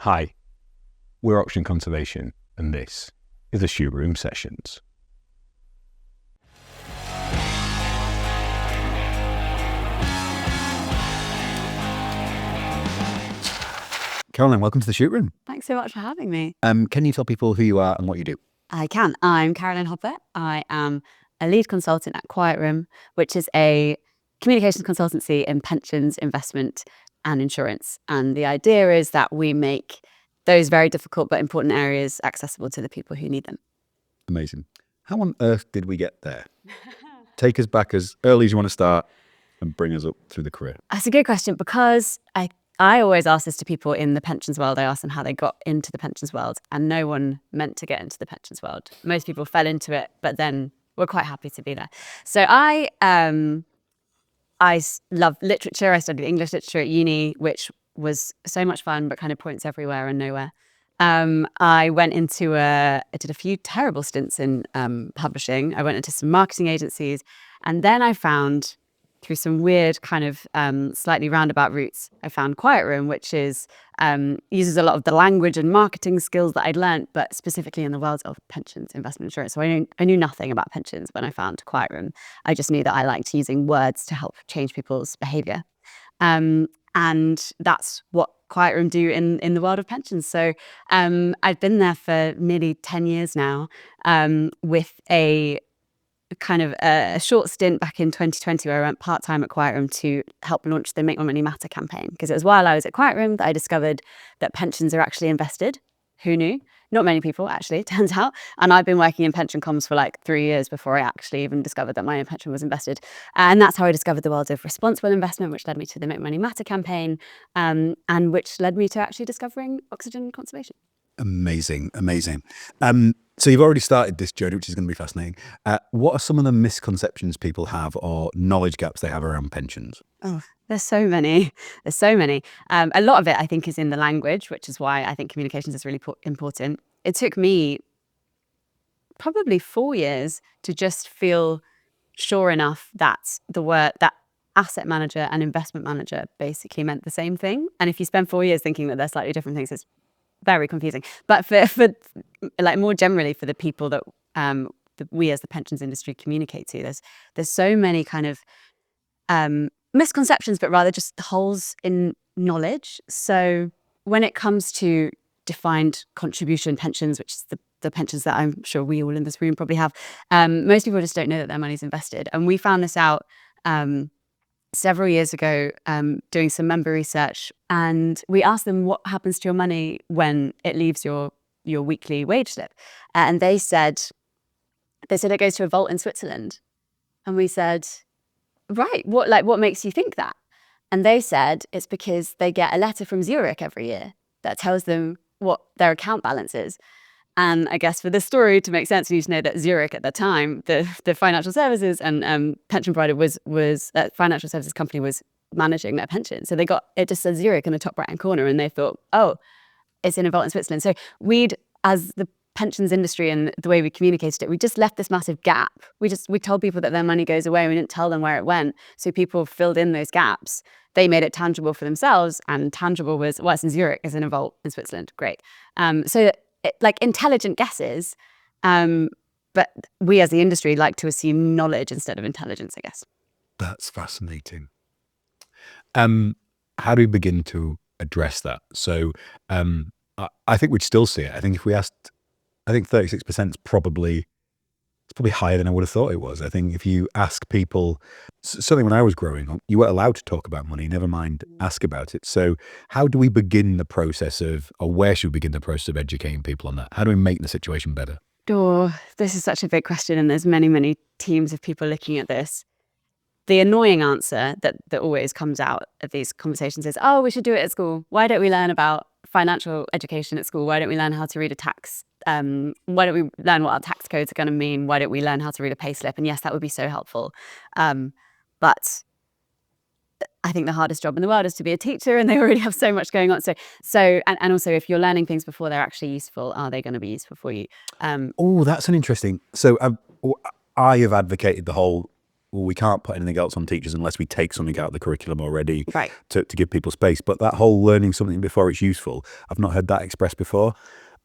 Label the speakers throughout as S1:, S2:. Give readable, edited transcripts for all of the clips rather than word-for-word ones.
S1: Hi, we're Option Conservation, and this is the Quietroom Sessions.
S2: Caroline, welcome to the Quietroom.
S3: Thanks so much for having me.
S2: Can you tell people who you are and what you do?
S3: I can. I'm Caroline Hopper. I am a lead consultant at Quietroom, which is a communications consultancy in pensions, investment and insurance. And the idea is that we make those very difficult but important areas accessible to the people who need them.
S2: Amazing. How on earth did we get there? Take us back as early as you want to start and bring us up through the career.
S3: That's a good question, because I always ask this to people in the pensions world. I ask them how they got into the pensions world, and no one meant to get into the pensions world. Most people fell into it, but then were quite happy to be there. So I love literature. I studied English literature at uni, which was so much fun, but kind of points everywhere and nowhere. I did a few terrible stints in publishing. I went into some marketing agencies, and then I found, through some weird kind of slightly roundabout routes, I found Quietroom, which is uses a lot of the language and marketing skills that I'd learnt, but specifically in the world of pensions, investment insurance. So I knew nothing about pensions when I found Quietroom. I just knew that I liked using words to help change people's behaviour. And that's what Quietroom do in the world of pensions. So I've been there for nearly 10 years now, with a kind of a short stint back in 2020 where I went part-time at Quietroom to help launch the Make My Money Matter campaign, because it was while I was at Quietroom that I discovered that pensions are actually invested. Who knew? Not many people, actually, it turns out. And I've been working in pension comms for like 3 years before I actually even discovered that my own pension was invested. And that's how I discovered the world of responsible investment, which led me to the Make My Money Matter campaign, and which led me to actually discovering oxygen conservation.
S2: Amazing. So you've already started this journey, which is going to be fascinating. What are some of the misconceptions people have or knowledge gaps they have around pensions?
S3: Oh, there's so many. A lot of it, I think, is in the language, which is why I think communications is really important. It took me probably 4 years to just feel sure enough that the word that asset manager and investment manager basically meant the same thing. And if you spend 4 years thinking that they're slightly different things, it's very confusing. But for like more generally for the people that we as the pensions industry communicate to, there's so many kind of misconceptions, but rather just holes in knowledge. So when it comes to defined contribution pensions, which is the pensions that I'm sure we all in this room probably have, most people just don't know that their money's invested. And we found this out several years ago, doing some member research, and we asked them what happens to your money when it leaves your weekly wage slip, and they said it goes to a vault in Switzerland. And we said, right, what makes you think that? And they said it's because they get a letter from Zurich every year that tells them what their account balance is. And I guess for this story to make sense, you need to know that Zurich at the time, the financial services and pension provider was financial services company was managing their pension. So it just says Zurich in the top right hand corner, and they thought, oh, it's in a vault in Switzerland. So as the pensions industry and the way we communicated it, we just left this massive gap. We told people that their money goes away, and we didn't tell them where it went. So people filled in those gaps. They made it tangible for themselves, and tangible was, well, it's in Zurich, it's in a vault in Switzerland. Great. Like intelligent guesses, but we as the industry like to assume knowledge instead of intelligence, I guess.
S2: That's fascinating. How do we begin to address that? So I think we'd still see it. I think if we asked, 36% is probably higher than I would have thought it was. I think if you ask people, certainly when I was growing up, you weren't allowed to talk about money, never mind ask about it. So how do we begin the process or where should we begin the process of educating people on that? How do we make the situation better?
S3: Oh, this is such a big question, and there's many, many teams of people looking at this. The annoying answer that always comes out of these conversations is, oh, we should do it at school. Why don't we learn about financial education at school? Why don't we learn how to read a tax? Why don't we learn what our tax codes are going to mean? Why don't we learn how to read a payslip? And yes, that would be so helpful. But I think the hardest job in the world is to be a teacher, and they already have so much going on. And also, if you're learning things before they're actually useful, are they going to be useful for you?
S2: Oh, that's an interesting. So I have advocated the whole well, we can't put anything else on teachers unless we take something out of the curriculum already
S3: Right.
S2: to give people space. But that whole learning something before it's useful, I've not heard that expressed before.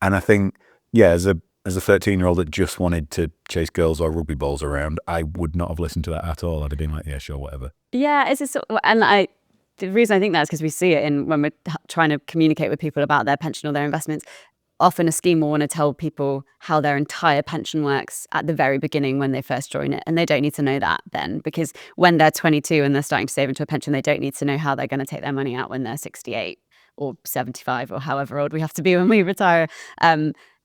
S2: And I think, yeah, as a 13-year-old that just wanted to chase girls or rugby balls around, I would not have listened to that at all. I'd have been like, yeah, sure, whatever.
S3: Yeah, it's the reason I think that is because we see it in when we're trying to communicate with people about their pension or their investments. Often a scheme will want to tell people how their entire pension works at the very beginning when they first join it. And they don't need to know that then, because when they're 22 and they're starting to save into a pension, they don't need to know how they're going to take their money out when they're 68 or 75 or however old we have to be when we retire.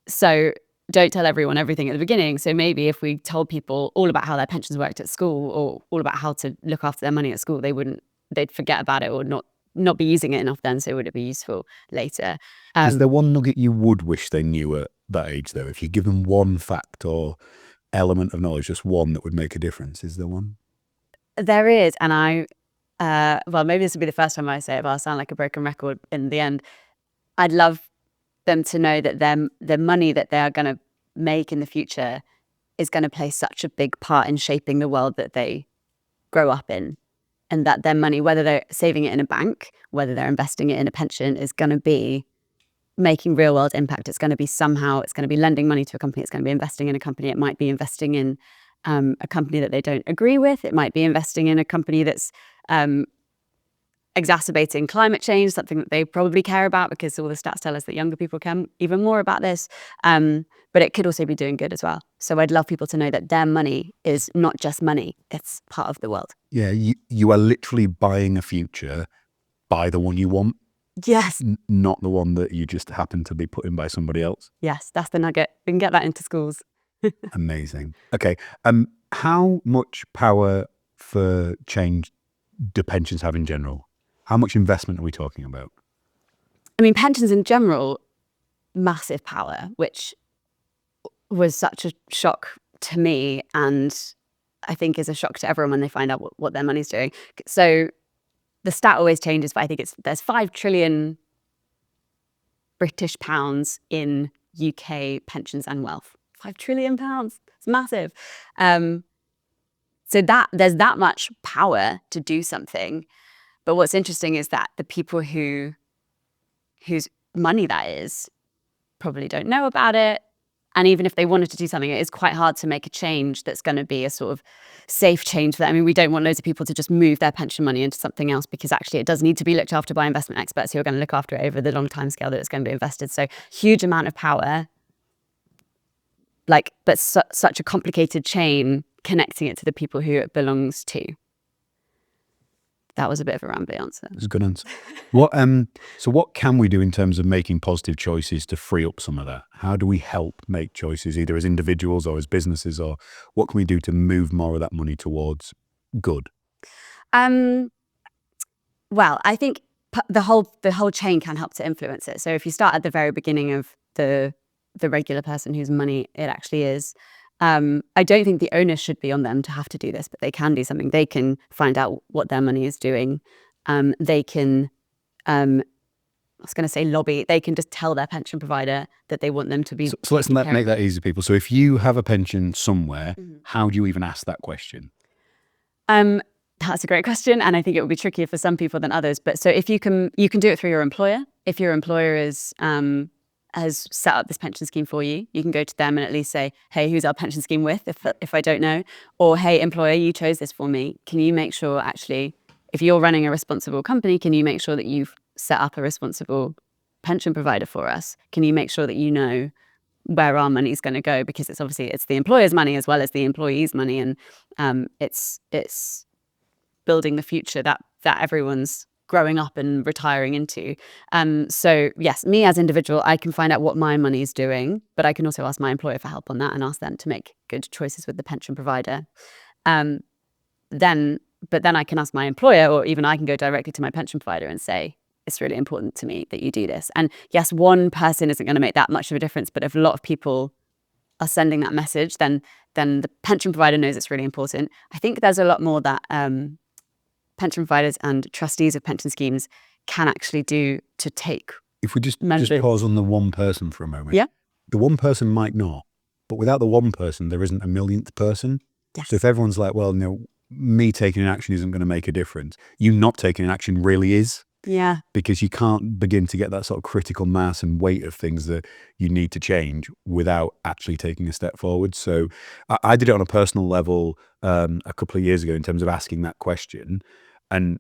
S3: So don't tell everyone everything at the beginning. So maybe if we told people all about how their pensions worked at school or all about how to look after their money at school, they'd forget about it or not be using it enough then. So would it be useful later?
S2: Is there one nugget you would wish they knew at that age, though? If you give them one fact or element of knowledge, just one that would make a difference, is there one?
S3: There is. And well, maybe this will be the first time I say it, but I'll sound like a broken record in the end. I'd love them to know that the money that they are going to make in the future is going to play such a big part in shaping the world that they grow up in. And that their money, whether they're saving it in a bank, whether they're investing it in a pension, is going to be making real world impact. It's going to be it's going to be lending money to a company. It's going to be investing in a company. It might be investing in a company that they don't agree with. It might be investing in a company that's exacerbating climate change, something that they probably care about because all the stats tell us that younger people care even more about this. But it could also be doing good as well. So I'd love people to know that their money is not just money. It's part of the world.
S2: Yeah, you are literally buying a future. Buy the one you want.
S3: Yes.
S2: Not the one that you just happen to be put in by somebody else.
S3: Yes, that's the nugget. We can get that into schools.
S2: Amazing. Okay. How much power for change do pensions have in general? How much investment are we talking about?
S3: I mean, pensions in general, massive power, which was such a shock to me and I think is a shock to everyone when they find out what their money's doing. So the stat always changes, but I think there's 5 trillion British pounds in UK pensions and wealth. 5 trillion pounds. It's massive. So there's that much power to do something. But what's interesting is that the people whose money that is probably don't know about it. And even if they wanted to do something, it is quite hard to make a change that's going to be a sort of safe change for them. I mean, we don't want loads of people to just move their pension money into something else because actually it does need to be looked after by investment experts who are going to look after it over the long time scale that it's going to be invested. So huge amount of power, but such a complicated chain connecting it to the people who it belongs to. That was a bit of a rambly answer.
S2: That's a good answer. So what can we do in terms of making positive choices to free up some of that? How do we help make choices either as individuals or as businesses, or what can we do to move more of that money towards good?
S3: Well, I think the whole chain can help to influence it. So if you start at the very beginning of the regular person whose money it actually is, I don't think the onus should be on them to have to do this, but they can do something. They can find out what their money is doing. They can, I was going to say lobby. They can just tell their pension provider that they want them to be.
S2: So let's make that easy, people. So if you have a pension somewhere, how do you even ask that question?
S3: That's a great question, and I think it will be trickier for some people than others. But so if you can do it through your employer. If your employer has set up this pension scheme for you, you can go to them and at least say, hey, who's our pension scheme with, if I don't know? Or, hey, employer, you chose this for me. Can you make sure, actually, if you're running a responsible company, can you make sure that you've set up a responsible pension provider for us? Can you make sure that you know where our money is going to go? Because it's the employer's money as well as the employee's money. And it's building the future that everyone's growing up and retiring into. So yes, me as an individual, I can find out what my money is doing, but I can also ask my employer for help on that and ask them to make good choices with the pension provider. Then I can ask my employer, or even I can go directly to my pension provider and say, it's really important to me that you do this. And yes, one person isn't going to make that much of a difference, but if a lot of people are sending that message, then the pension provider knows it's really important. I think there's a lot more that pension providers and trustees of pension schemes can actually do to take.
S2: If we just
S3: measures.
S2: pause on the one person for a moment.
S3: Yeah.
S2: The one person might not, but without the one person, there isn't a millionth person.
S3: Yes.
S2: So if everyone's like, well, no, me taking an action isn't going to make a difference. You not taking an action really is.
S3: Yeah.
S2: Because you can't begin to get that sort of critical mass and weight of things that you need to change without actually taking a step forward. So I did it on a personal level a couple of years ago in terms of asking that question, and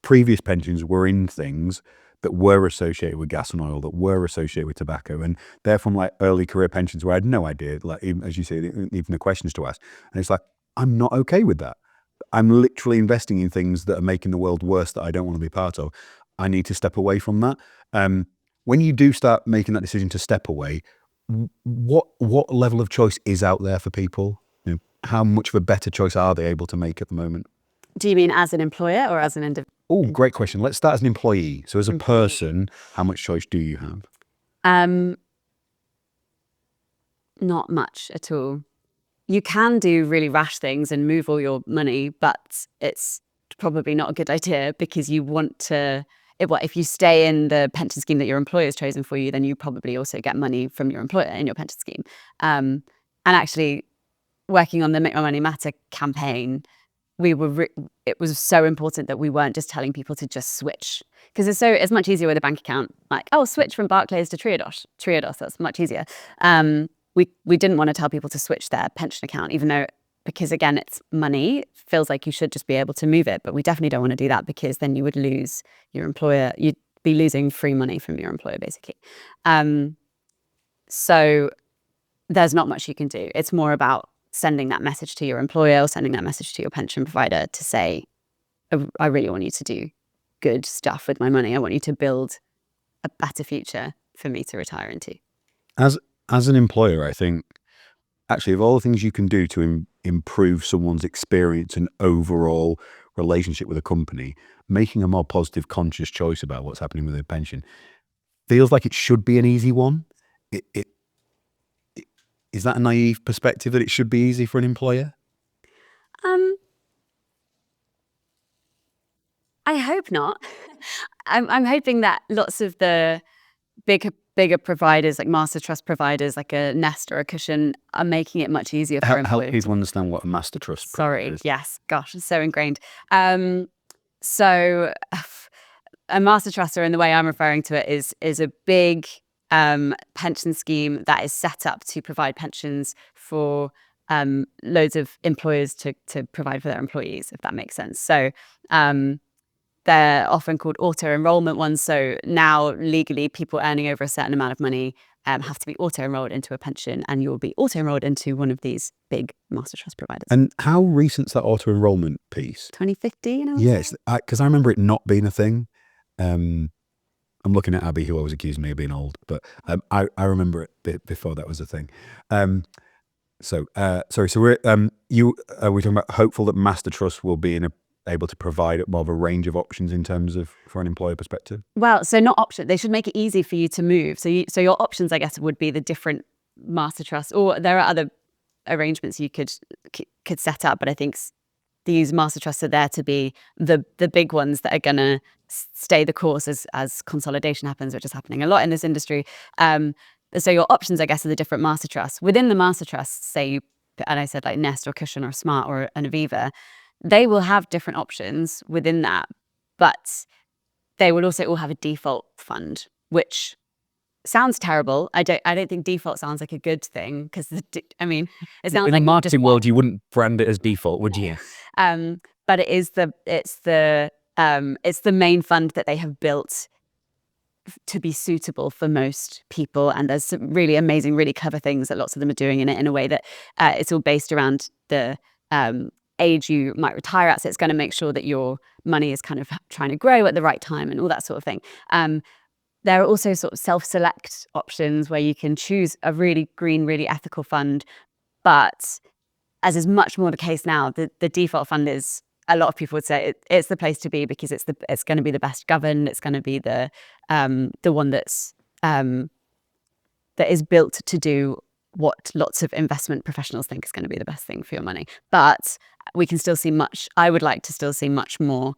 S2: previous pensions were in things that were associated with gas and oil, that were associated with tobacco, and they're from like early career pensions where I had no idea, like even, as you say, even the questions to ask, and it's like, I'm not okay with that. I'm literally investing in things that are making the world worse that I don't want to be part of. I need to step away from that. When you do start making that decision to step away, what level of choice is out there for people? You know, how much of a better choice are they able to make at the moment?
S3: Do you mean as an employer or as an individual?
S2: Oh, great question. Let's start as an employee. So as a person, how much choice do you have?
S3: Not much at all. You can do really rash things and move all your money, but it's probably not a good idea because you want to, if you stay in the pension scheme that your employer has chosen for you, then you probably also get money from your employer in your pension scheme. And actually working on the Make My Money Matter campaign, it was so important that we weren't just telling people to just switch, because it's much easier with a bank account. Like, oh, switch from Barclays to Triodos, that's much easier. We didn't want to tell people to switch their pension account, even though, because again, it's money, it feels like you should just be able to move it. But we definitely don't want to do that, because then you would lose your employer. You'd be losing free money from your employer, basically. So there's not much you can do. It's more about sending that message to your employer or sending that message to your pension provider to say, I really want you to do good stuff with my money. I want you to build a better future for me to retire into.
S2: As an employer, I think, actually, of all the things you can do to improve someone's experience and overall relationship with a company, making a more positive, conscious choice about what's happening with their pension feels like it should be an easy one. Is that a naive perspective that it should be easy for an employer?
S3: I hope not. I'm hoping that lots of the bigger providers, like master trust providers, like a Nest or a Cushion, are making it much easier for employers.
S2: Help people understand what a master trust provider is.
S3: Yes, gosh, it's so ingrained. So a master truster, in the way I'm referring to it, is a big pension scheme that is set up to provide pensions for loads of employers to provide for their employees, if that makes sense. So they're often called auto-enrollment ones. So now legally, people earning over a certain amount of money have to be auto-enrolled into a pension, and you'll be auto-enrolled into one of these big master trust providers.
S2: And how recent's that auto-enrollment piece?
S3: 2015?
S2: Yes, because I remember it not being a thing. I'm looking at Abby, who always accused me of being old, but I remember it before that was a thing. So we're talking about hopeful that master trust will be able to provide more of a range of options in terms of, for an employer perspective? Well,
S3: so not option. They should make it easy for you to move. So your options, I guess, would be the different master trusts, or there are other arrangements you could set up. But I think these master trusts are there to be the big ones that are going to stay the course as consolidation happens, which is happening a lot in this industry. So your options, I guess, are the different master trusts. Within the master trusts, say, and I said like Nest or Cushion or Smart or an Aviva, they will have different options within that, but they will also all have a default fund, which sounds terrible. I don't think default sounds like a good thing, because it sounds
S1: in
S3: like
S1: a marketing world you wouldn't brand it as default, would you?
S3: But it's the main fund that they have built to be suitable for most people, and there's some really amazing, really clever things that lots of them are doing in it, in a way that it's all based around the age you might retire at. So it's going to make sure that your money is kind of trying to grow at the right time and all that sort of thing. There are also sort of self-select options where you can choose a really green, really ethical fund. But as is much more the case now, the default fund is, a lot of people would say it's the place to be, because it's going to be the best governed. It's going to be the one that is built to do what lots of investment professionals think is going to be the best thing for your money. But we can still see I would like to still see much more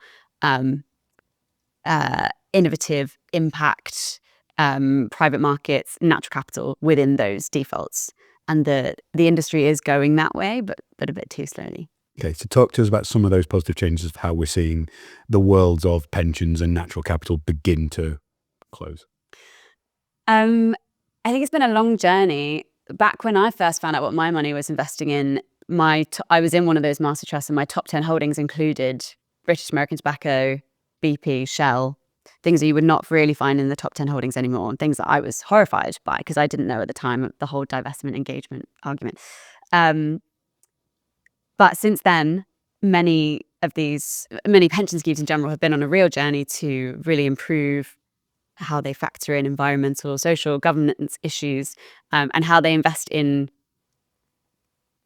S3: innovative impact, private markets, natural capital within those defaults. And the industry is going that way, but a bit too slowly.
S2: Okay, so talk to us about some of those positive changes of how we're seeing the worlds of pensions and natural capital begin to close.
S3: I think it's been a long journey. Back when I first found out what my money was investing in, I was in one of those master trusts, and my top 10 holdings included British American Tobacco, BP, Shell, things that you would not really find in the top 10 holdings anymore, and things that I was horrified by because I didn't know at the time the whole divestment engagement argument. But since then, many pension schemes in general have been on a real journey to really improve how they factor in environmental, social, governance issues, and how they invest in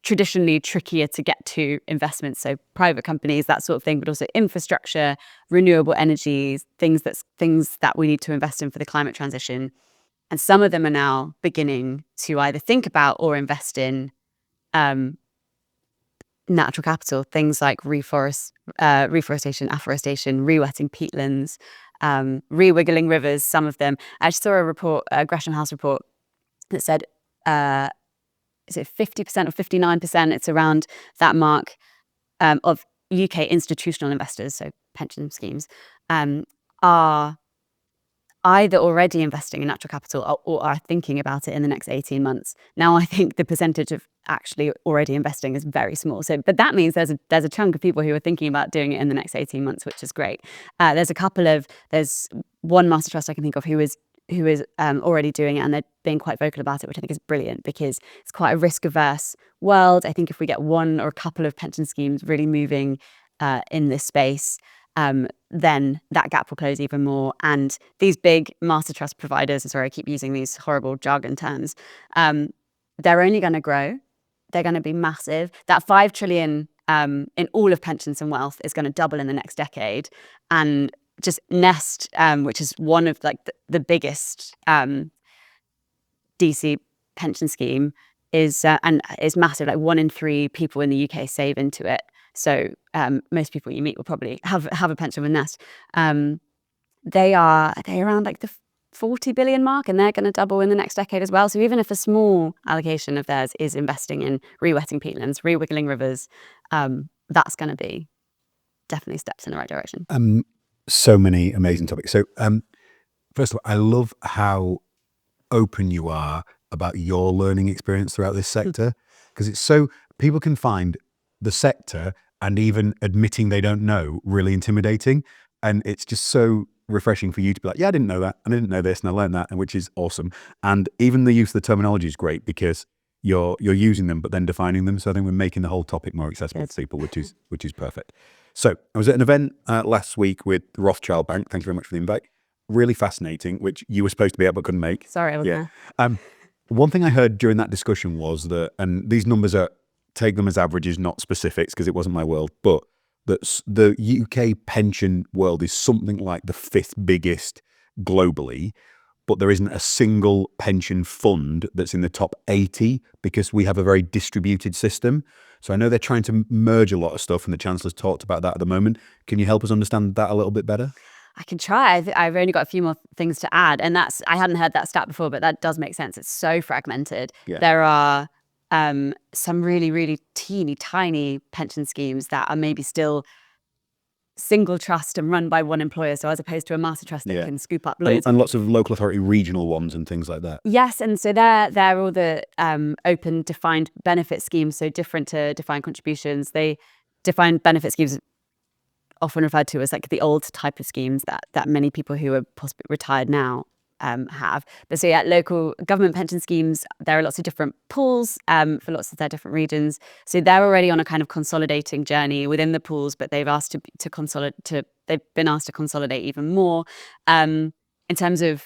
S3: traditionally trickier to get to investments. So private companies, that sort of thing, but also infrastructure, renewable energies, things that we need to invest in for the climate transition. And some of them are now beginning to either think about or invest in natural capital, things like reforestation, afforestation, re-wetting peatlands, re-wiggling rivers, some of them. I just saw a report, a Gresham House report, that said, is it 50% or 59%? It's around that mark of UK institutional investors, so pension schemes, are either already investing in natural capital or are thinking about it in the next 18 months. Now, I think the percentage of actually already investing is very small. But that means there's a chunk of people who are thinking about doing it in the next 18 months, which is great. There's one master trust I can think of who is already doing it, and they're being quite vocal about it, which I think is brilliant because it's quite a risk-averse world. I think if we get one or a couple of pension schemes really moving in this space, then that gap will close even more. And these big master trust providers, sorry, I keep using these horrible jargon terms, they're only going to grow. They're going to be massive. That 5 trillion in all of pensions and wealth is going to double in the next decade. And just Nest, which is one of like the biggest DC pension scheme, is massive. Like 1 in 3 people in the UK save into it. So most people you meet will probably have a pension with Nest. They're around like the 40 billion mark, and they're going to double in the next decade as well. So even if a small allocation of theirs is investing in re-wetting peatlands, re-wiggling rivers, that's going to be definitely steps in the right direction.
S2: So many amazing topics. So first of all, I love how open you are about your learning experience throughout this sector, because it's so people can find the sector and even admitting they don't know really intimidating, and it's just so refreshing for you to be like, yeah, I didn't know that, and I didn't know this, and I learned that, and which is awesome. And even the use of the terminology is great because you're using them but then defining them. So I think we're making the whole topic more accessible to people, which is perfect. So I was at an event last week with the Rothschild Bank. Thank you very much for the invite. Really fascinating, which you were supposed to be at but couldn't make.
S3: Sorry, I wasn't there.
S2: One thing I heard during that discussion was that, and these numbers take them as averages, not specifics, because it wasn't my world, but that the UK pension world is something like the 5th biggest globally, but there isn't a single pension fund that's in the top 80 because we have a very distributed system. So I know they're trying to merge a lot of stuff, and the Chancellor's talked about that at the moment. Can you help us understand that a little bit better?
S3: I can try. I've only got a few more things to add, and I hadn't heard that stat before, but that does make sense. It's so fragmented. Yeah. There are some really, really teeny tiny pension schemes that are maybe still single trust and run by one employer, so as opposed to a master trust that can scoop up loads.
S2: And lots of local authority regional ones and things like that.
S3: Yes, and so they're all the open defined benefit schemes, so different to defined contributions. They defined benefit schemes often referred to as like the old type of schemes that many people who are possibly retired now have. But so local government pension schemes, there are lots of different pools for lots of their different regions. So they're already on a kind of consolidating journey within the pools, but they've asked to consolidate. They've been asked to consolidate even more. In terms of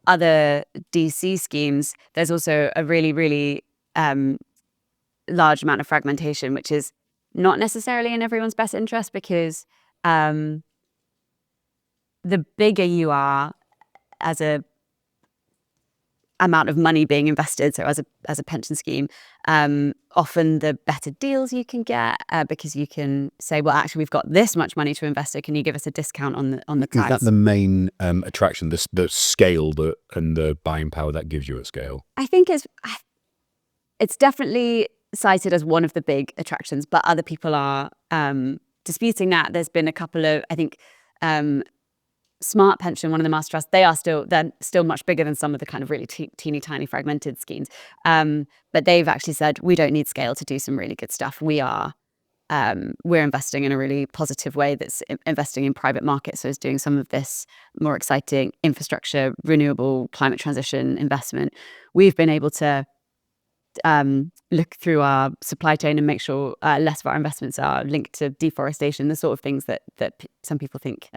S3: other DC schemes, there's also a really, really large amount of fragmentation, which is not necessarily in everyone's best interest, because the bigger you are as a amount of money being invested, so as a pension scheme, often the better deals you can get, because you can say, well, actually, we've got this much money to invest, so can you give us a discount on the price?
S2: Is that the main attraction, the scale and the buying power that gives you at scale?
S3: I think it's definitely cited as one of the big attractions, but other people are disputing that. There's been a couple of, I think, Smart Pension, one of the master trusts, they're still much bigger than some of the kind of really teeny tiny fragmented schemes. But they've actually said, we don't need scale to do some really good stuff. We're investing in a really positive way that's investing in private markets. So it's doing some of this more exciting infrastructure, renewable climate transition investment. We've been able to look through our supply chain and make sure less of our investments are linked to deforestation, the sort of things that some people think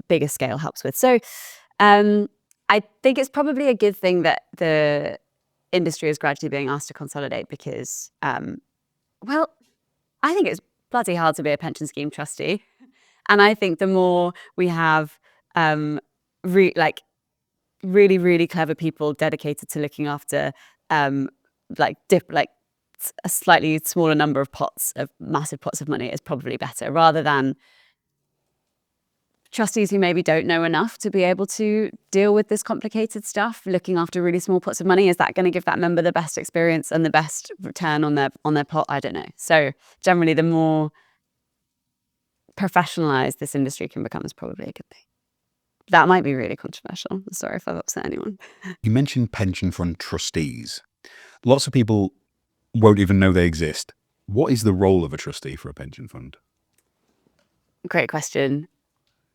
S3: bigger scale helps with. So I think it's probably a good thing that the industry is gradually being asked to consolidate because, well, I think it's bloody hard to be a pension scheme trustee. And I think the more we have really, really clever people dedicated to looking after a slightly smaller number of massive pots of money is probably better, rather than trustees who maybe don't know enough to be able to deal with this complicated stuff, looking after really small pots of money. Is that going to give that member the best experience and the best return on their pot? I don't know. So generally, the more professionalized this industry can become is probably a good thing. That might be really controversial. Sorry if I've upset anyone.
S2: You mentioned pension fund trustees. Lots of people won't even know they exist. What is the role of a trustee for a pension fund?
S3: Great question.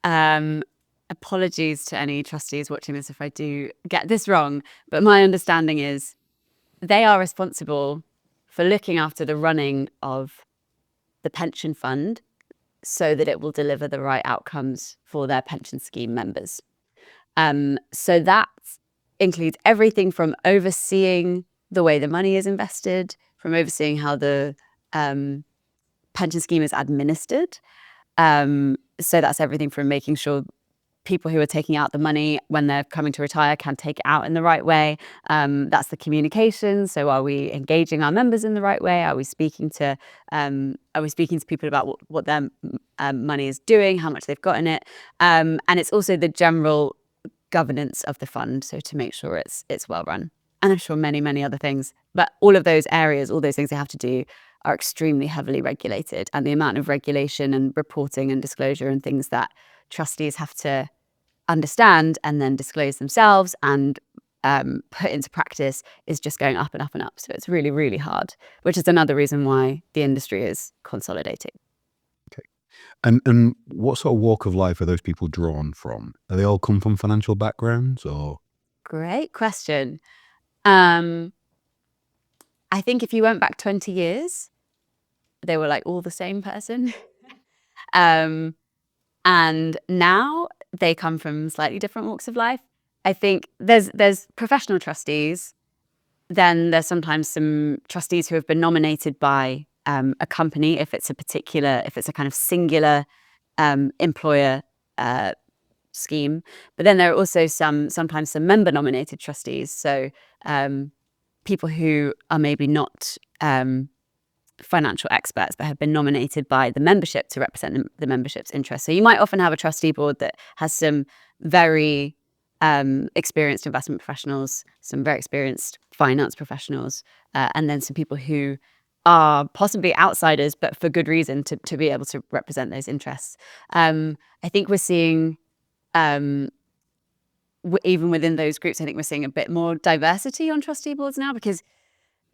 S3: Apologies to any trustees watching this if I do get this wrong, but my understanding is they are responsible for looking after the running of the pension fund so that it will deliver the right outcomes for their pension scheme members. So that includes everything from overseeing the way the money is invested, from overseeing how the pension scheme is administered. So that's everything from making sure people who are taking out the money when they're coming to retire can take it out in the right way. That's the communication. So are we engaging our members in the right way? Are we speaking to people about what their money is doing, how much they've got in it? And it's also the general governance of the fund. So to make sure it's well run. And I'm sure many other things. But all of those areas, all those things they have to do are extremely heavily regulated, and the amount of regulation and reporting and disclosure and things that trustees have to understand and then disclose themselves and put into practice is just going up and up and up. So it's really, really hard, which is another reason why the industry is consolidating.
S2: Okay. And what sort of walk of life are those people drawn from? Are they all come from financial backgrounds or?
S3: Great question. I think if you went back 20 years, they were like all the same person. And now they come from slightly different walks of life. I think there's professional trustees. Then there's sometimes some trustees who have been nominated by a company if it's a kind of singular employer scheme. But then there are also sometimes some member nominated trustees. So people who are maybe not financial experts but have been nominated by the membership to represent the membership's interests. So you might often have a trustee board that has some very experienced investment professionals, some very experienced finance professionals, and then some people who are possibly outsiders, but for good reason to be able to represent those interests. I think we're seeing, even within those groups, I think we're seeing a bit more diversity on trustee boards now, because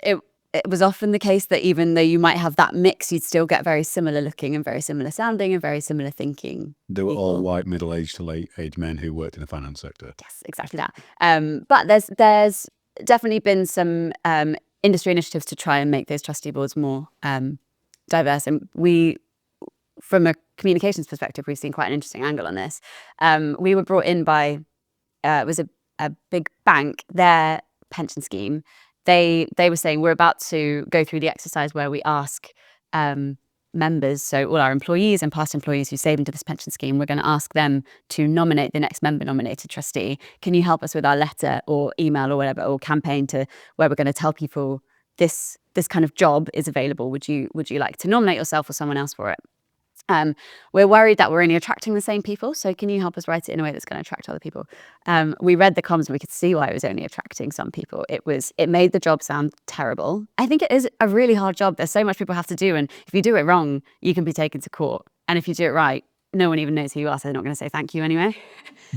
S3: it was often the case that even though you might have that mix, you'd still get very similar looking and very similar sounding and very similar thinking.
S2: They were all white, middle-aged to late-aged men who worked in the finance sector.
S3: Yes, exactly that. But there's definitely been some industry initiatives to try and make those trustee boards more diverse. And we, from a communications perspective, we've seen quite an interesting angle on this. We were brought in by, it was a big bank, their pension scheme. They were saying, we're about to go through the exercise where we ask members, so all our employees and past employees who save into this pension scheme, we're going to ask them to nominate the next member nominated trustee. Can you help us with our letter or email or whatever, or campaign to where we're going to tell people this kind of job is available? Would you like to nominate yourself or someone else for it? We're worried that we're only attracting the same people. So can you help us write it in a way that's going to attract other people? We read the comms and we could see why it was only attracting some people. It made the job sound terrible. I think it is a really hard job. There's so much people have to do. And if you do it wrong, you can be taken to court. And if you do it right, no one even knows who you are. So they're not going to say thank you anyway.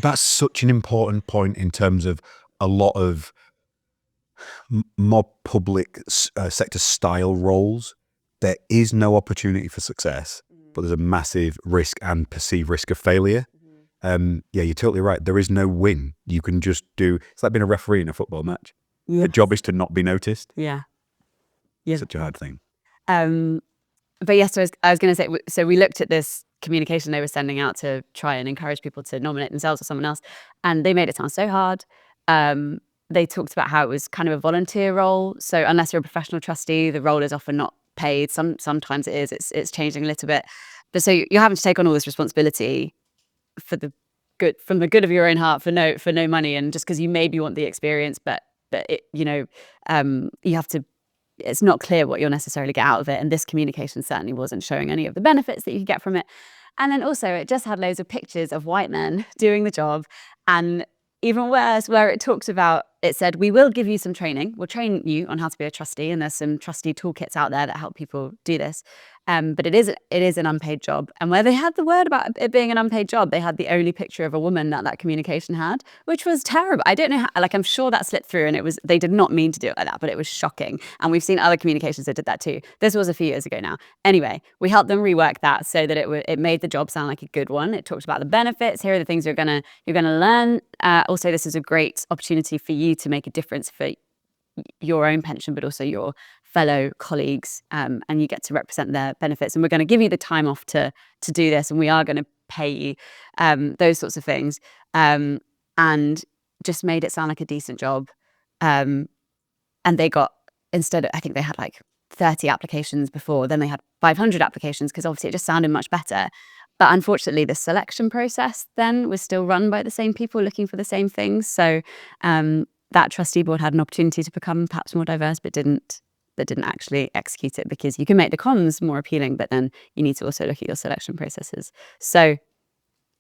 S2: That's such an important point in terms of a lot of more public sector style roles. There is no opportunity for success, but there's a massive risk and perceived risk of failure. Yeah, you're totally right. There is no win. You can just it's like being a referee in a football match.
S3: Yes.
S2: The job is to not be noticed.
S3: Yeah.
S2: Such a hard thing.
S3: But yes, so I was going to say, so we looked at this communication they were sending out to try and encourage people to nominate themselves or someone else, and they made it sound so hard. They talked about how it was kind of a volunteer role. So unless you're a professional trustee, the role is often not paid. Sometimes it is. It's changing a little bit. But so you're having to take on all this responsibility from the good of your own heart for no money, and just because you maybe want the experience, but it, you have to. It's not clear what you'll necessarily get out of it, and this communication certainly wasn't showing any of the benefits that you could get from it. And then also it just had loads of pictures of white men doing the job, and even worse, where it talked about, it said, we will give you some training. We'll train you on how to be a trustee, and there's some trustee toolkits out there that help people do this. But it is an unpaid job. And where they had the word about it being an unpaid job, they had the only picture of a woman that communication had, which was terrible. I don't know how, I'm sure that slipped through, and they did not mean to do it like that, but it was shocking. And we've seen other communications that did that too. This was a few years ago now. Anyway, we helped them rework that so that it made the job sound like a good one. It talked about the benefits. Here are the things you're gonna learn. Also, this is a great opportunity for you to make a difference for your own pension, but also your fellow colleagues, and you get to represent their benefits. And we're going to give you the time off to do this, and we are going to pay you, those sorts of things, and just made it sound like a decent job. And they got, instead of, I think they had 30 applications before, then they had 500 applications, because obviously it just sounded much better. But unfortunately, the selection process then was still run by the same people looking for the same things. So that trustee board had an opportunity to become perhaps more diverse, but didn't actually execute it, because you can make the comms more appealing, but then you need to also look at your selection processes. So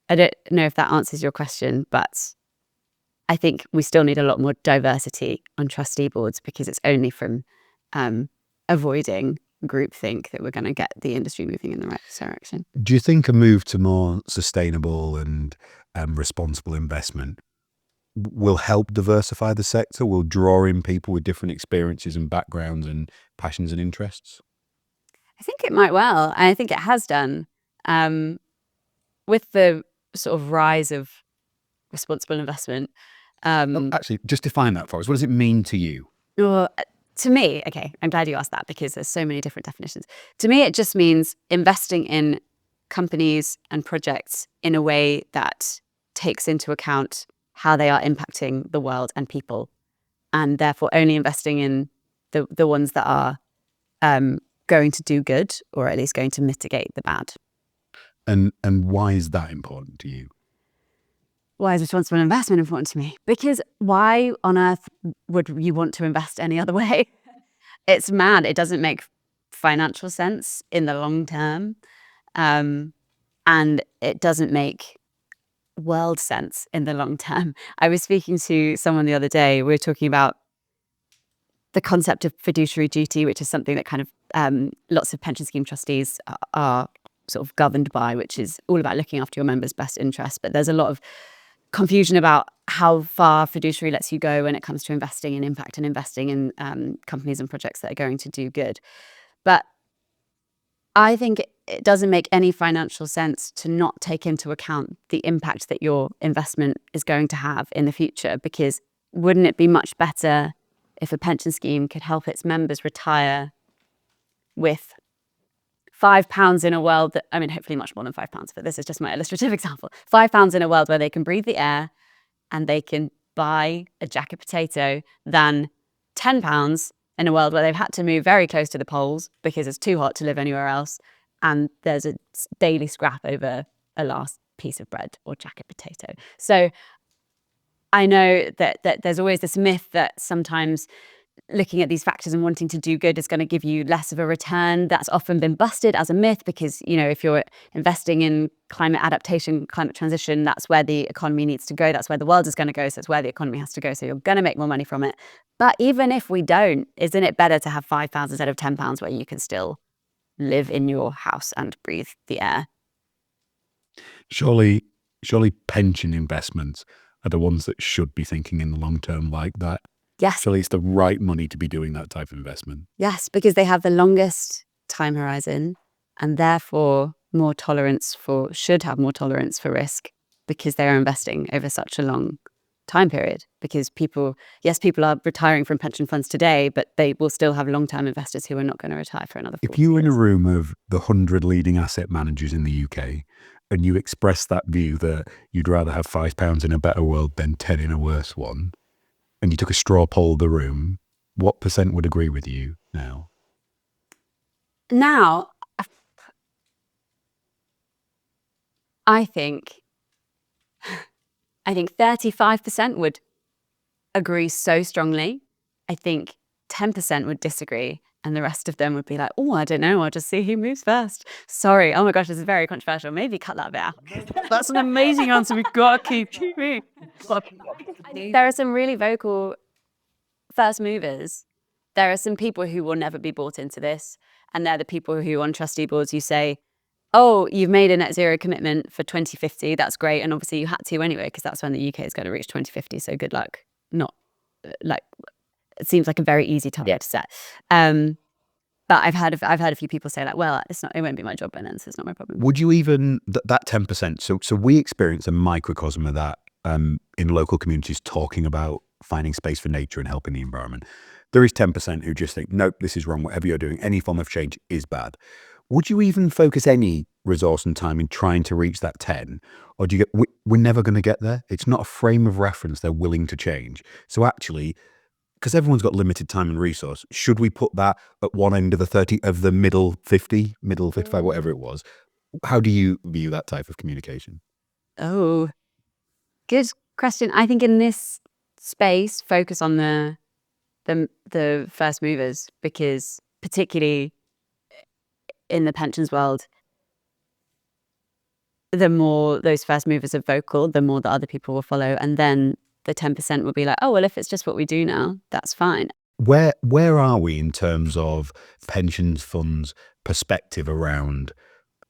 S3: I don't know if that answers your question, but I think we still need a lot more diversity on trustee boards, because it's only from avoiding groupthink that we're going to get the industry moving in the right direction.
S2: Do you think a move to more sustainable and responsible investment will help diversify the sector, will draw in people with different experiences and backgrounds and passions and interests?
S3: I think it might well. I think it has done. With the sort of rise of responsible investment.
S2: Actually, just define that for us. What does it mean to you?
S3: Well, to me, okay, I'm glad you asked that, because there's so many different definitions. To me, it just means investing in companies and projects in a way that takes into account how they are impacting the world and people, and therefore only investing in the ones that are going to do good, or at least going to mitigate the bad.
S2: And why is that important to you?
S3: Why is responsible investment important to me? Because why on earth would you want to invest any other way? It's mad. It doesn't make financial sense in the long term. And it doesn't make world sense in the long term. I was speaking to someone the other day. We were talking about the concept of fiduciary duty, which is something that kind of lots of pension scheme trustees are sort of governed by, which is all about looking after your members' best interests. But there's a lot of confusion about how far fiduciary lets you go when it comes to investing in impact and investing in companies and projects that are going to do good. But I think it doesn't make any financial sense to not take into account the impact that your investment is going to have in the future, because wouldn't it be much better if a pension scheme could help its members retire with £5 in a world that, I mean, hopefully much more than £5, but this is just my illustrative example. £5 in a world where they can breathe the air and they can buy a jacket potato, than £10 in a world where they've had to move very close to the poles because it's too hot to live anywhere else, and there's a daily scrap over a last piece of bread or jacket potato. So I know that there's always this myth that sometimes looking at these factors and wanting to do good is going to give you less of a return. That's often been busted as a myth because, if you're investing in climate adaptation, climate transition, that's where the economy needs to go. That's where the world is going to go. So it's where the economy has to go. So you're going to make more money from it. But even if we don't, isn't it better to have £5 instead of £10 where you can still live in your house and breathe the air?
S2: Surely pension investments are the ones that should be thinking in the long term like that.
S3: Yes.
S2: Surely it's the right money to be doing that type of investment.
S3: Yes, because they have the longest time horizon and therefore should have more tolerance for risk because they are investing over such a long time period. Because people are retiring from pension funds today, but they will still have long-term investors who are not going to retire for another 40
S2: If you were in a
S3: years.
S2: room of the 100 leading asset managers in the UK and you express that view that you'd rather have £5 in a better world than 10 in a worse one, and you took a straw poll of the room, what percent would agree with you now?
S3: Now, I think 35% would agree so strongly. I think 10% would disagree. And the rest of them would be like, oh, I don't know. I'll just see who moves first. Sorry. Oh my gosh, this is very controversial. Maybe cut that bit out. That's an amazing answer. We've got to keep moving. There are some really vocal first movers. There are some people who will never be bought into this. And they're the people who on trustee boards you say, oh, you've made a net zero commitment for 2050. That's great. And obviously you had to anyway, because that's when the UK is going to reach 2050. So good luck. Not like, it seems like a very easy target to set. But I've had a few people say like, well, it won't be my job by then, so it's not my problem.
S2: Would you even, that 10%, so we experience a microcosm of that in local communities talking about finding space for nature and helping the environment. There is 10% who just think, nope, this is wrong. Whatever you're doing, any form of change is bad. Would you even focus any resource and time in trying to reach that 10? Or do you get, we're never going to get there? It's not a frame of reference they're willing to change. So actually, because everyone's got limited time and resource, should we put that at one end of the middle 50, middle 55, whatever it was? How do you view that type of communication?
S3: Oh, good question. I think in this space, focus on the first movers, because particularly in the pensions world, the more those first movers are vocal, the more the other people will follow. And then the 10% will be like, oh, well, if it's just what we do now, that's fine.
S2: Where are we in terms of pensions funds perspective around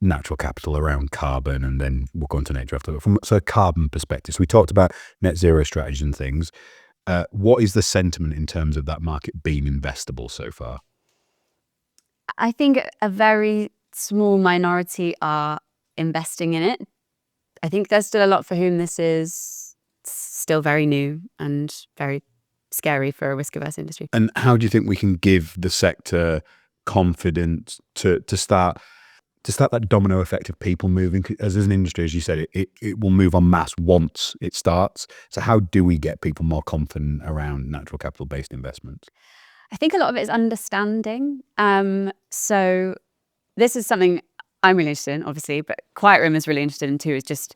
S2: natural capital, around carbon, and then we'll go into nature after. From a carbon perspective, so we talked about net zero strategies and things. What is the sentiment in terms of that market being investable so far?
S3: I think a very small minority are investing in it. I think there's still a lot for whom this is still very new and very scary for a risk-averse industry.
S2: And how do you think we can give the sector confidence to start that domino effect of people moving? As an industry, as you said, it will move en masse once it starts. So how do we get people more confident around natural capital-based investments?
S3: I think a lot of it is understanding. So this is something I'm really interested in, obviously, but Quietroom is really interested in too, is just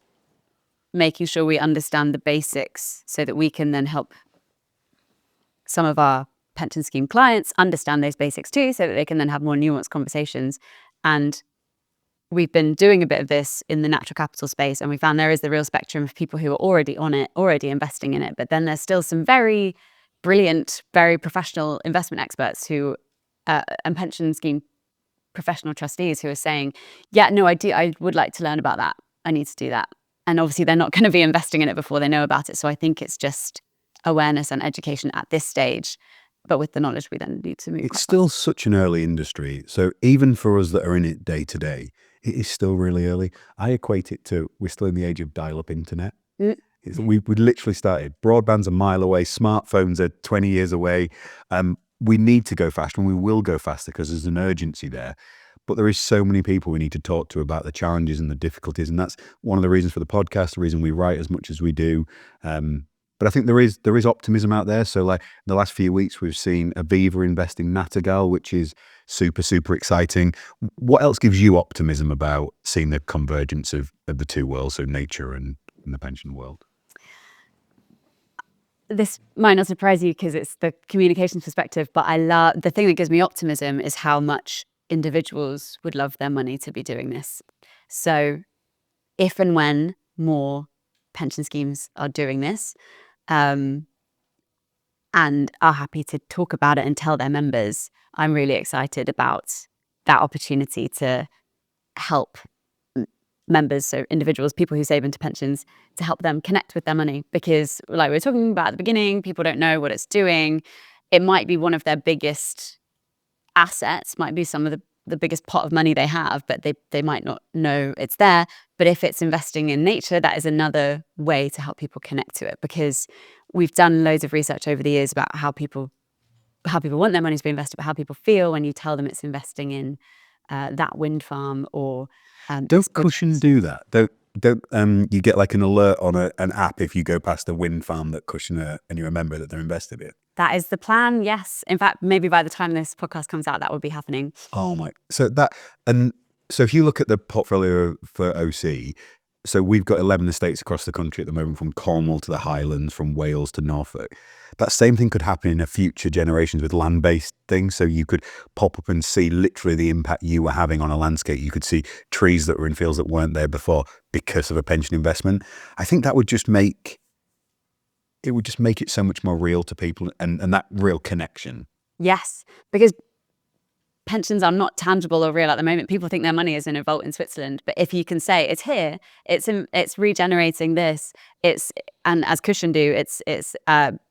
S3: making sure we understand the basics so that we can then help some of our pension scheme clients understand those basics too, so that they can then have more nuanced conversations. And we've been doing a bit of this in the natural capital space, and we found there is the real spectrum of people who are already on it, already investing in it. But then there's still some very brilliant, very professional investment experts who, and pension scheme professional trustees who are saying, yeah, no, I would like to learn about that. I need to do that. And obviously they're not going to be investing in it before they know about it. So I think it's just awareness and education at this stage, but with the knowledge we then need to move.
S2: It's still such an early industry. So even for us that are in it day to day, it is still really early. I equate it to, we're still in the age of dial-up internet. We literally started. Broadband's a mile away. Smartphones are 20 years away. We need to go faster, and we will go faster because there's an urgency there. But there is so many people we need to talk to about the challenges and the difficulties. And that's one of the reasons for the podcast, the reason we write as much as we do. But I think there is optimism out there. So like in the last few weeks, we've seen Aviva investing Nattergal, which is super, super exciting. What else gives you optimism about seeing the convergence of the two worlds, so nature and the pension world?
S3: this might not surprise you because it's the communications perspective, but I love the thing that gives me optimism is how much individuals would love their money to be doing this. So if and when more pension schemes are doing this, and are happy to talk about it and tell their members, I'm really excited about that opportunity to help members, so individuals, people who save into pensions, to help them connect with their money. Because like we were talking about at the beginning, people don't know what it's doing. It might be one of their biggest assets, might be some of the biggest pot of money they have, but they might not know it's there. But if it's investing in nature, that is another way to help people connect to it, because we've done loads of research over the years about how people want their money to be invested, but how people feel when you tell them it's investing in that wind farm or
S2: Don't Cushion do that? Don't you get like an alert on an app if you go past a wind farm that Cushion and you remember that they're invested in?
S3: That is the plan, yes. In fact, maybe by the time this podcast comes out, that would be happening.
S2: Oh my! So if you look at the portfolio for OC, so we've got 11 estates across the country at the moment, from Cornwall to the Highlands, from Wales to Norfolk. That same thing could happen in a future generations with land-based things. So you could pop up and see literally the impact you were having on a landscape. You could see trees that were in fields that weren't there before because of a pension investment. I think that would just make it so much more real to people, and that real connection.
S3: Yes, because pensions are not tangible or real at the moment. People think their money is in a vault in Switzerland, but if you can say it's here, it's regenerating this, and as Cushion do, it's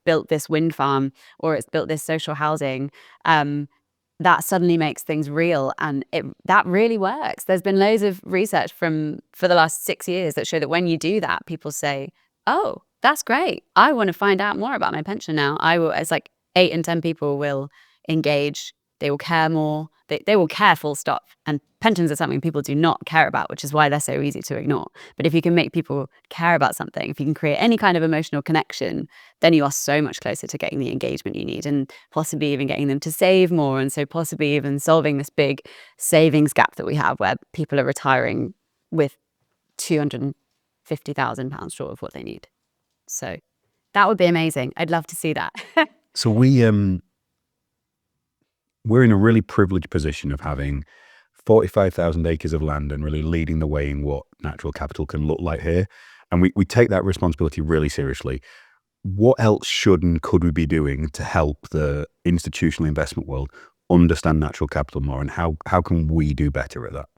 S3: built this wind farm, or it's built this social housing, that suddenly makes things real, and that really works. There's been loads of research for the last 6 years that show that when you do that, people say, "Oh, that's great. I want to find out more about my pension now." It's like 8 in 10 people will engage. They will care more. They will care, full stop. And pensions are something people do not care about, which is why they're so easy to ignore. But if you can make people care about something, if you can create any kind of emotional connection, then you are so much closer to getting the engagement you need, and possibly even getting them to save more. And so possibly even solving this big savings gap that we have, where people are retiring with £250,000 short of what they need. So that would be amazing. I'd love to see that.
S2: So we're in a really privileged position of having 45,000 acres of land and really leading the way in what natural capital can look like here. And we take that responsibility really seriously. What else should and could we be doing to help the institutional investment world understand natural capital more, and how can we do better at that?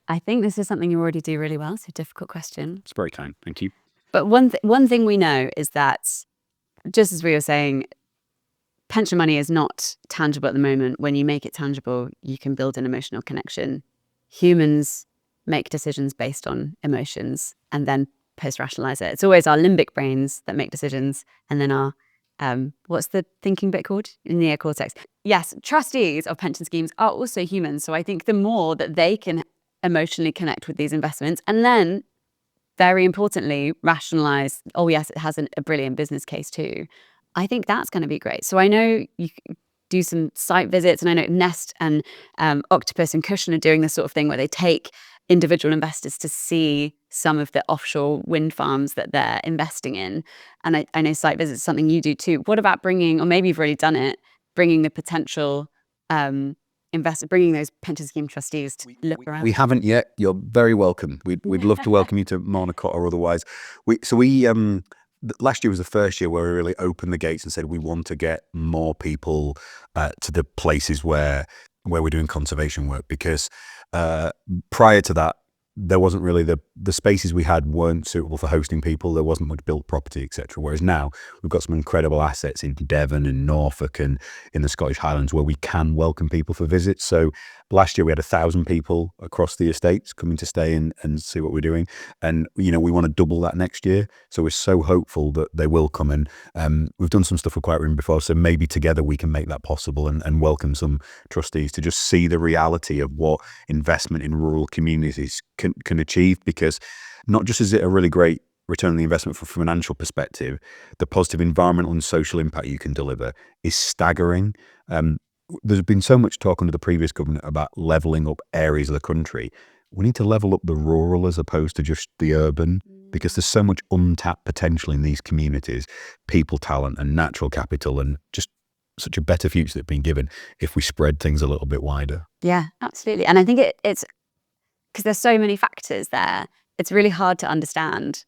S3: I think this is something you already do really well. So difficult question.
S2: It's very kind. Thank you.
S3: But one thing we know is that, just as we were saying, pension money is not tangible at the moment. When you make it tangible, you can build an emotional connection. Humans make decisions based on emotions and then post-rationalize it. It's always our limbic brains that make decisions, and then our what's the thinking bit called? Neocortex. Yes, trustees of pension schemes are also humans. So I think the more that they can emotionally connect with these investments, and then very importantly, rationalize, oh yes, it has a brilliant business case too, I think that's going to be great. So I know you do some site visits, and I know Nest and Octopus and Cushion are doing this sort of thing where they take individual investors to see some of the offshore wind farms that they're investing in. And I know site visits is something you do too. What about bringing, or maybe you've already done it, bringing the potential investor, bringing those pension scheme trustees to look around?
S2: We haven't yet. You're very welcome. We'd love to welcome you to Monaco or otherwise. Last year was the first year where we really opened the gates and said we want to get more people to the places where we're doing conservation work, because prior to that, there wasn't really the spaces we had weren't suitable for hosting people. There wasn't much built property, etc. Whereas now we've got some incredible assets in Devon and Norfolk and in the Scottish Highlands where we can welcome people for visits. So last year we had 1,000 people across the estates coming to stay and see what we're doing. And, we want to double that next year. So we're so hopeful that they will come. And we've done some stuff for Quietroom before. So maybe together we can make that possible and welcome some trustees to just see the reality of what investment in rural communities can achieve. Because not just is it a really great return on the investment from a financial perspective, the positive environmental and social impact you can deliver is staggering. There's been so much talk under the previous government about levelling up areas of the country. we need to level up the rural as opposed to just the urban, because there's so much untapped potential in these communities, people, talent, and natural capital, and just such a better future that's been given if we spread things a little bit wider.
S3: Yeah, absolutely. And I think it's because there's so many factors there. It's really hard to understand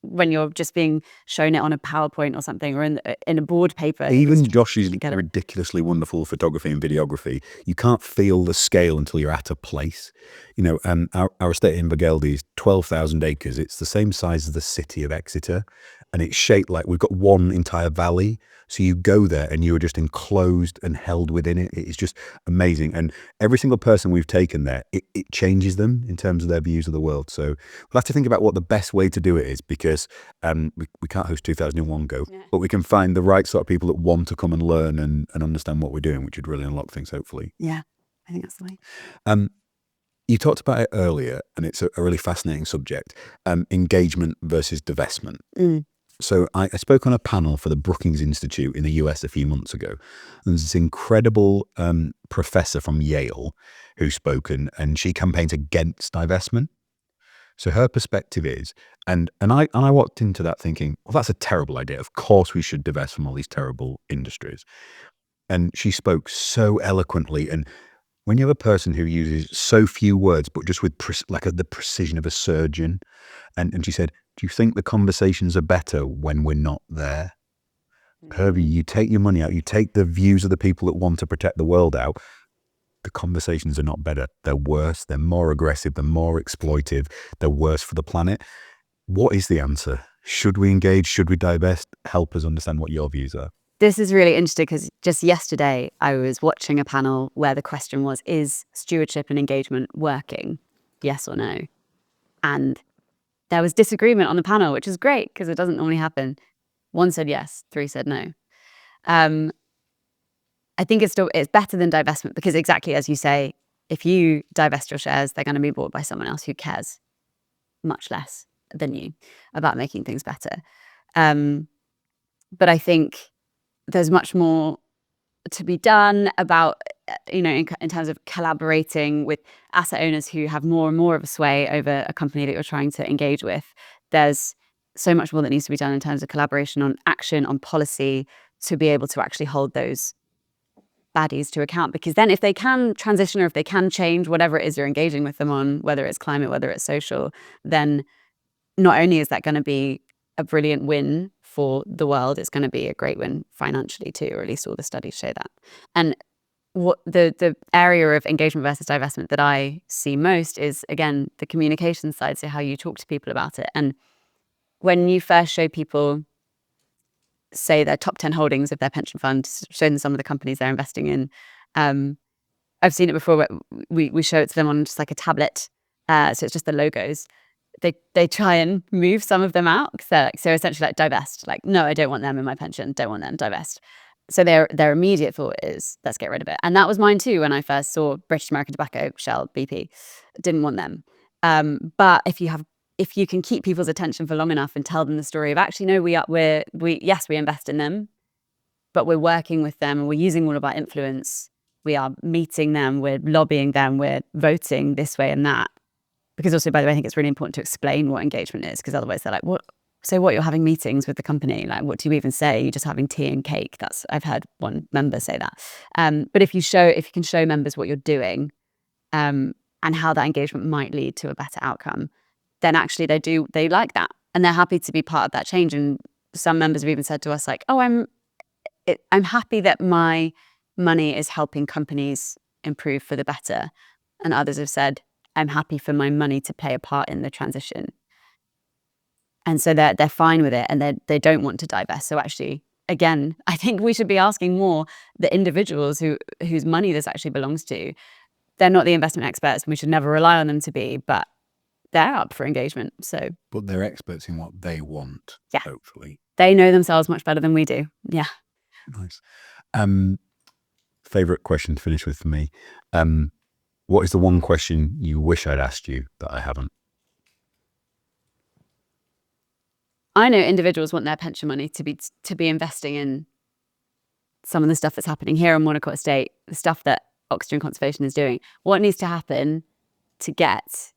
S3: when you're just being shown it on a PowerPoint or something, or in a board paper.
S2: Even Josh's ridiculously wonderful photography and videography, you can't feel the scale until you're at a place. Our estate in Invergeldy is 12,000 acres. It's the same size as the city of Exeter, and it's shaped like we've got one entire valley. So you go there and you're just enclosed and held within it. It's just amazing. And every single person we've taken there, it changes them in terms of their views of the world. So we'll have to think about what the best way to do it is, because we can't host 2001 Go, but we can find the right sort of people that want to come and learn and understand what we're doing, which would really unlock things, hopefully.
S3: Yeah, I think that's the way.
S2: You talked about it earlier, and it's a really fascinating subject, engagement versus divestment. So I spoke on a panel for the Brookings Institute in the US a few months ago. And there's this incredible professor from Yale who spoke, and she campaigns against divestment. So her perspective is, and I walked into that thinking, well, that's a terrible idea. Of course we should divest from all these terrible industries. And she spoke so eloquently. And when you have a person who uses so few words, but just with the precision of a surgeon, and she said, do you think the conversations are better when we're not there? Hervey, you take your money out, you take the views of the people that want to protect the world out, the conversations are not better. They're worse, they're more aggressive, they're more exploitive, they're worse for the planet. What is the answer? Should we engage? Should we divest? Help us understand what your views are.
S3: This is really interesting because just yesterday I was watching a panel where the question was, is stewardship and engagement working? Yes or no? And there was disagreement on the panel, which is great because it doesn't normally happen. 1 said yes, 3 said no. I think it's better than divestment because, exactly as you say, if you divest your shares, they're going to be bought by someone else who cares much less than you about making things better. But I think there's much more to be done about, in terms of collaborating with asset owners who have more and more of a sway over a company that you're trying to engage with. There's so much more that needs to be done in terms of collaboration on action, on policy, to be able to actually hold those baddies to account. Because then if they can transition, or if they can change whatever it is you're engaging with them on, whether it's climate, whether it's social, then not only is that going to be a brilliant win for the world, it's going to be a great win financially too, or at least all the studies show that. And what the area of engagement versus divestment that I see most is, again, the communication side, so how you talk to people about it. And when you first show people, say, their top 10 holdings of their pension fund, show them some of the companies they're investing in, I've seen it before where we show it to them on just like a tablet, so it's just the logos. They try and move some of them out. So essentially like divest, like, no, I don't want them in my pension, don't want them, divest. So their immediate thought is, let's get rid of it. And that was mine too when I first saw British American Tobacco, Shell, BP. Didn't want them. But if you can keep people's attention for long enough and tell them the story of, actually, no, we invest in them, but we're working with them and we're using all of our influence. We are meeting them, we're lobbying them, we're voting this way and that. Because also, by the way, I think it's really important to explain what engagement is, because otherwise they're like, what? So what, you're having meetings with the company? Like, what do you even say? You're just having tea and cake. I've heard one member say that. But if you can show members what you're doing, and how that engagement might lead to a better outcome, then actually they like that. And they're happy to be part of that change. And some members have even said to us, like, oh, I'm happy that my money is helping companies improve for the better. And others have said, I'm happy for my money to play a part in the transition. And so they're fine with it, and they don't want to divest. So actually, again, I think we should be asking more the individuals whose money this actually belongs to. They're not the investment experts, and we should never rely on them to be, but they're up for engagement. So,
S2: but they're experts in what they want.
S3: Yeah,
S2: hopefully
S3: they know themselves much better than we do. Yeah.
S2: Nice. Favorite question to finish with for me. What is the one question you wish I'd asked you that I haven't?
S3: I know individuals want their pension money to be investing in some of the stuff that's happening here on Monaco Estate, the stuff that Oxygen Conservation is doing. What needs to happen to get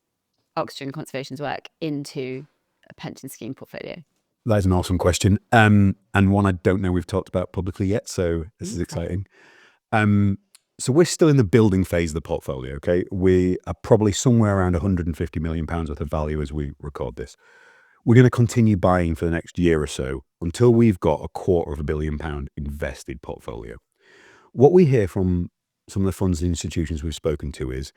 S3: oxygen conservation's work into a pension scheme portfolio?
S2: That is an awesome question, and one I don't know we've talked about publicly yet, so this is exciting. So we're still in the building phase of the portfolio, okay? We are probably somewhere around £150 million worth of value as we record this. We're going to continue buying for the next year or so until we've got £250 million invested portfolio. What we hear from some of the funds and institutions we've spoken to is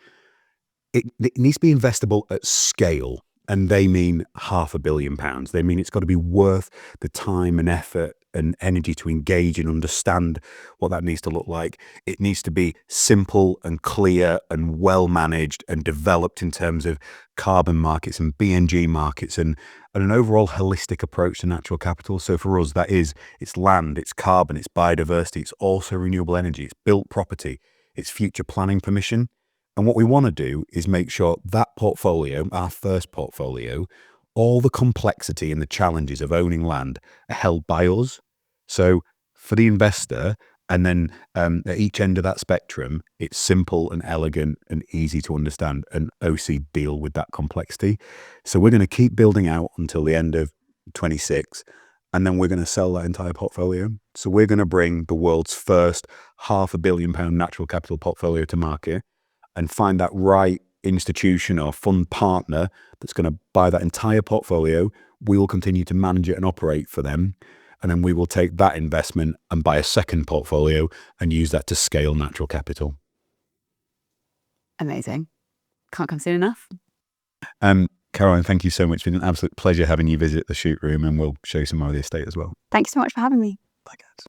S2: it needs to be investable at scale. And they mean £500 million. They mean it's got to be worth the time and effort and energy to engage and understand what that needs to look like. It needs to be simple and clear and well managed and developed in terms of carbon markets and BNG markets and an overall holistic approach to natural capital. So for us, that is, it's land, it's carbon, it's biodiversity, it's also renewable energy, it's built property, it's future planning permission. And what we want to do is make sure that portfolio, our first portfolio, all the complexity and the challenges of owning land are held by us. So for the investor, and then at each end of that spectrum, it's simple and elegant and easy to understand, and OC deal with that complexity. So we're going to keep building out until the end of 26, and then we're going to sell that entire portfolio. So we're going to bring the world's first £500 million natural capital portfolio to market, and find that right institution or fund partner that's going to buy that entire portfolio. We will continue to manage it and operate for them. And then we will take that investment and buy a second portfolio and use that to scale natural capital.
S3: Amazing. Can't come soon enough.
S2: Caroline, thank you so much. It's been an absolute pleasure having you visit the shoot room, and we'll show you some more of the estate as well.
S3: Thanks so much for having me.
S2: Bye, guys.